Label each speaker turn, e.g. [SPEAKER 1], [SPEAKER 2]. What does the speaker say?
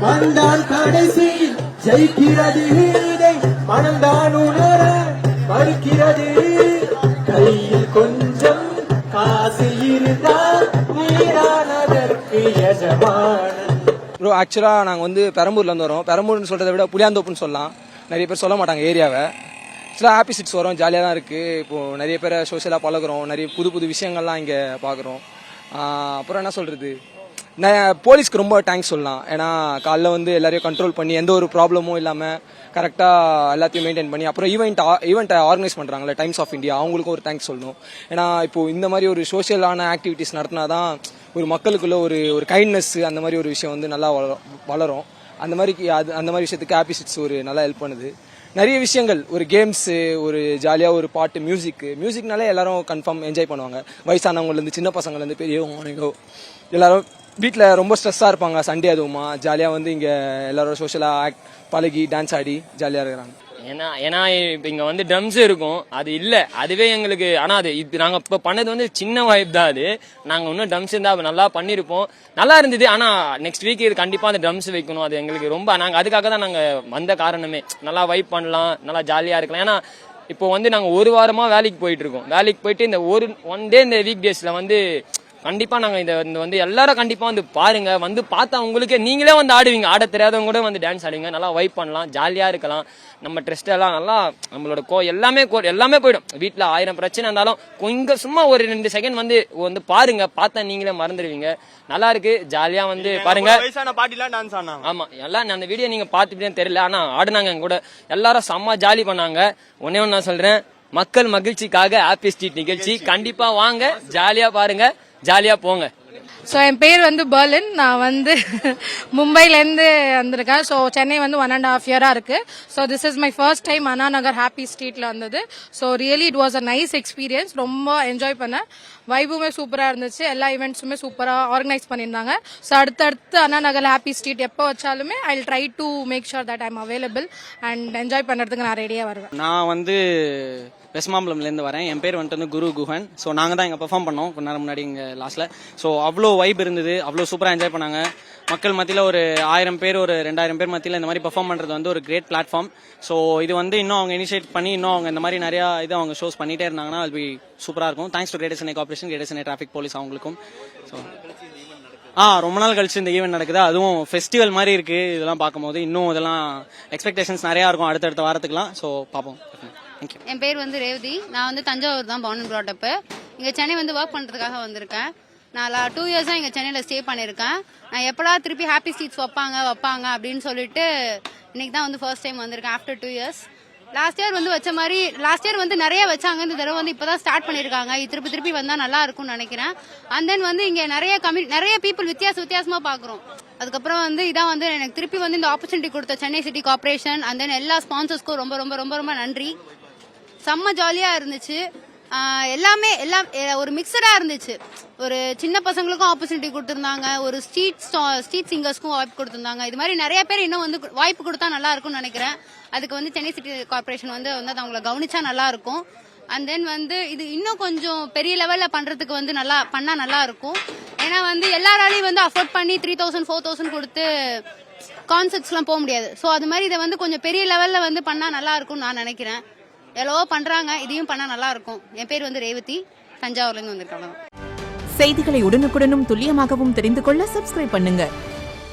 [SPEAKER 1] மண்டான் கடைசி ஜெயிக்கிறது மனந்தான் உணர மறுக்கிறது கையில் கொஞ்சம் காசு இருந்தால் வீரானதற்கு எஜமானன்.
[SPEAKER 2] ப்ரோ ஆக்சுவலாக நாங்கள் வந்து பெரம்பூர்லேருந்து வரோம். பெரம்பூர்னு சொல்கிறத விட புளியாந்தோப்புன்னு சொல்லலாம். நிறைய பேர் சொல்ல மாட்டாங்க ஏரியாவை. ஆக்சுவலாக ஹாப்பி சிட்ஸ் வரோம், ஜாலியாக தான் இருக்குது. இப்போது நிறைய பேரை சோஷியலாக பழகுறோம், நிறைய புது புது விஷயங்கள்லாம் இங்கே பார்க்குறோம். அப்புறம் என்ன சொல்கிறது, போலீஸ்க்கு ரொம்ப தேங்க்ஸ் சொல்லலாம். ஏன்னா காலைல வந்து எல்லாரையும் கண்ட்ரோல் பண்ணி எந்த ஒரு ப்ராப்ளமும் இல்லாமல் கரெக்டாக எல்லாத்தையும் மெயின்டைன் பண்ணி அப்புறம் ஈவெண்ட்டை ஆர்கனைஸ் பண்ணுறாங்களே டைம்ஸ் ஆஃப் இந்தியா, அவங்களுக்கும் ஒரு தேங்க்ஸ் சொல்லணும். ஏன்னா இப்போது இந்த மாதிரி ஒரு சோஷியலான ஆக்டிவிட்டீஸ் நடத்தினா தான் ஒரு மக்களுக்குள்ள ஒரு கைண்ட்னஸ் அந்த மாதிரி ஒரு விஷயம் வந்து நல்லா வளரும். அந்த மாதிரி விஷயத்துக்கு ஹாப்பி சிட்ஸ் ஒரு நல்லா ஹெல்ப் பண்ணுது. நிறைய விஷயங்கள், ஒரு கேம்ஸு, ஒரு ஜாலியாக ஒரு பாட்டு, மியூசிக்னாலே எல்லாரும் கன்ஃபார்ம் என்ஜாய் பண்ணுவாங்க. வயசானவங்கலேருந்து சின்ன பசங்கள்லேருந்து பெரியவங்க எல்லாரும் வீட்டில் ரொம்ப ஸ்ட்ரெஸ்ஸாக இருப்பாங்க. சண்டே அதுவுமா ஜாலியாக வந்து இங்கே எல்லாரும் சோஷியலாக பழகி டான்ஸ் ஆடி ஜாலியாக இருக்கிறாங்க.
[SPEAKER 3] ஏன்னா இப்போ இங்கே வந்து ட்ரம்ஸ் இருக்கும், அது இல்லை அதுவே எங்களுக்கு. ஆனால் அது இது நாங்கள் இப்போ பண்ணது வந்து சின்ன வைப் தான். அது நாங்கள் இன்னும் ட்ரம்ஸ் இருந்தால் நல்லா பண்ணியிருப்போம், நல்லா இருந்தது. ஆனால் நெக்ஸ்ட் வீக் இது கண்டிப்பாக அந்த ட்ரம்ஸ் வைக்கணும். அது எங்களுக்கு ரொம்ப, நாங்கள் அதுக்காக தான் நாங்கள் வந்த காரணமே. நல்லா வைப் பண்ணலாம், நல்லா ஜாலியாக இருக்கலாம். ஏன்னா இப்போ வந்து நாங்கள் ஒரு வாரமாக வேலைக்கு போயிட்டு இருக்கோம். வேலைக்கு போயிட்டு இந்த ஒன் டே இந்த வீக் டேஸில் வந்து கண்டிப்பா நாங்க இந்த வந்து எல்லாரும் கண்டிப்பா வந்து பாருங்க. வந்து பார்த்தா உங்களுக்கே நீங்களே வந்து ஆடுவீங்க, ஆட தெரியாதவங்க கூட வந்து டான்ஸ் ஆடுவீங்க. நல்லா வைப் பண்ணலாம், ஜாலியா இருக்கலாம். நம்ம ட்ரெஸ்ட் எல்லாம் நல்லா நம்மளோட எல்லாமே போயிடும். வீட்டுல 1000 பிரச்சனை இருந்தாலும் கொஞ்சம் சும்மா ஒரு 2 செகண்ட் வந்து பாருங்க, பார்த்தா நீங்களே மறந்துடுவீங்க. நல்லா இருக்கு, ஜாலியா வந்து பாருங்க. ஆமா, எல்லாம் அந்த வீடியோ நீங்க பாத்துட்டே தெரியல, ஆனா ஆடுனாங்க கூட. எல்லாரும் செம்ம ஜாலி பண்ணாங்க. ஒன்னே ஒன்னு நான் சொல்றேன், மக்கள் மகிழ்ச்சிக்காக ஹாப்பி ஸ்ட்ரீட் நிகழ்ச்சி கண்டிப்பா வாங்க, ஜாலியா பாருங்க, ஜாலியா போங்க.
[SPEAKER 4] ஸோ என் பேர் வந்து பர்லின். நான் வந்து மும்பைலேருந்து வந்திருக்கேன். ஸோ சென்னை வந்து 1.5 இயராக இருக்குது. So this is my first time Anna Nagar happy ஸ்ட்ரீட்டில் வந்தது. So really it was a nice experience. ரொம்ப என்ஜாய் பண்ணேன். வைபுமே சூப்பராக இருந்துச்சு, எல்லா ஈவெண்ட்ஸுமே சூப்பராக ஆர்கனைஸ் பண்ணியிருந்தாங்க. ஸோ அடுத்தடுத்து அண்ணா நகர் ஹாப்பி ஸ்ட்ரீட் எப்போ வச்சாலுமே I will try to make sure that I am available and enjoy பண்ணுறதுக்கு நான் ரெடியாக வருவேன்.
[SPEAKER 5] நான் வந்து வெஸ்மாம்பலம்லேருந்து வரேன். என் பேர் வந்துட்டு குரு குஹன். ஸோ நாங்கள் தான் இங்கே பெர்ஃபார்ம் பண்ணோம் கொஞ்ச நேரம் முன்னாடி இங்கே லாஸ்ட்டில். ஸோ அவ்வளோ வைப் இருந்தது, அவ்வளோ சூப்பராக என்ஜாய் பண்ணாங்க. மக்கள் மத்தியில் ஒரு 1000 பேர், ஒரு 2000 பேர் மத்தியில் இந்த மாதிரி பெர்ஃபார்ம் பண்ணுறது வந்து ஒரு கிரேட் பிளாட்ஃபார்ம். ஸோ இது வந்து இன்னும் அவங்க இனிஷியேட் பண்ணி இன்னும் அவங்க இந்த மாதிரி நிறையா இது அவங்க ஷோஸ் பண்ணிகிட்டே இருந்தாங்கன்னா அது சூப்பராக இருக்கும். Thanks to greater Chennai corporation, greater Chennai traffic police அவங்களுக்கும். ஸோ ரொம்ப நாள் கழிச்சு இந்த ஈவெண்ட் நடக்குது, அதுவும் ஃபெஸ்டிவல் மாதிரி இருக்குது. இதெல்லாம் பார்க்கும்போது இன்னும் இதெல்லாம் எக்ஸ்பெக்டேஷன்ஸ் நிறையா இருக்கும் அடுத்தடுத்த வாரத்துக்குலாம். ஸோ பார்ப்போம்.
[SPEAKER 6] என் பேர் வந்து ரேவதி. நான் வந்து தஞ்சாவூர் தான் பார்ன் அண்ட் ப்ராட் அப். இங்கே சென்னை வந்து ஒர்க் பண்ணுறதுக்காக வந்திருக்கேன். நான் 2 இயர்ஸாக இங்கே சென்னையில் ஸ்டே பண்ணியிருக்கேன். நான் எப்படா திருப்பி ஹாப்பி ஸ்ட்ரீட்ஸ் வைப்பாங்க அப்படின்னு சொல்லிட்டு இன்னைக்கு தான் வந்து ஃபர்ஸ்ட் டைம் வந்திருக்கேன் ஆஃப்டர் 2 இயர்ஸ். லாஸ்ட் இயர் வந்து வச்ச மாதிரி லாஸ்ட் இயர் வந்து நிறைய வச்சாங்க. இந்த தடவை வந்து இப்போதான் ஸ்டார்ட் பண்ணியிருக்காங்க. திருப்பி வந்தால் நல்லா இருக்கும்னு நினைக்கிறேன். அண்ட் தென் வந்து இங்கே நிறைய பீப்புள் வித்தியாசமாக பார்க்குறோம். அதுக்கப்புறம் வந்து இதான் வந்து எனக்கு திருப்பி வந்து இந்த ஆப்பர்ச்சுனிட்டி கொடுத்த Chennai city corporation and then எல்லா ஸ்பான்சர்ஸ்க்கும் ரொம்ப ரொம்ப ரொம்ப ரொம்ப நன்றி. செம்ம ஜாலியாக இருந்துச்சு. எல்லாம் ஒரு மிக்சடாக இருந்துச்சு. ஒரு சின்ன பசங்களுக்கும் ஆப்பர்ச்சுனிட்டி கொடுத்துருந்தாங்க, ஒரு ஸ்ட்ரீட் சிங்கர்ஸ்க்கும் வாய்ப்பு கொடுத்துருந்தாங்க. இது மாதிரி நிறைய பேர் இன்னும் வந்து வாய்ப்பு கொடுத்தா நல்லா இருக்கும்னு நினைக்கிறேன். அதுக்கு வந்து சென்னை சிட்டி கார்பரேஷன் வந்து அவங்கள கவனிச்சா நல்லா இருக்கும். அண்ட் தென் வந்து இது இன்னும் கொஞ்சம் பெரிய லெவலில் பண்ணுறதுக்கு வந்து நல்லா இருக்கும். ஏன்னா வந்து எல்லாராலையும் வந்து அஃபோர்ட் பண்ணி 3000 4000 கொடுத்து கான்சர்ட்ஸ்லாம் போக முடியாது. ஸோ அது மாதிரி இதை வந்து கொஞ்சம் பெரிய லெவலில் வந்து பண்ணால் நல்லா இருக்கும்னு நான் நினைக்கிறேன். எவ்வளவோ பண்றாங்க, இதையும் பண்ணா நல்லா இருக்கும். என் பேர் வந்து ரேவதி, தஞ்சாவூர்ல இருந்து வந்திருக்காங்க.
[SPEAKER 7] செய்திகளை உடனுக்குடனும் துல்லியமாகவும் தெரிந்து கொள்ள சப்ஸ்கிரைப் பண்ணுங்க.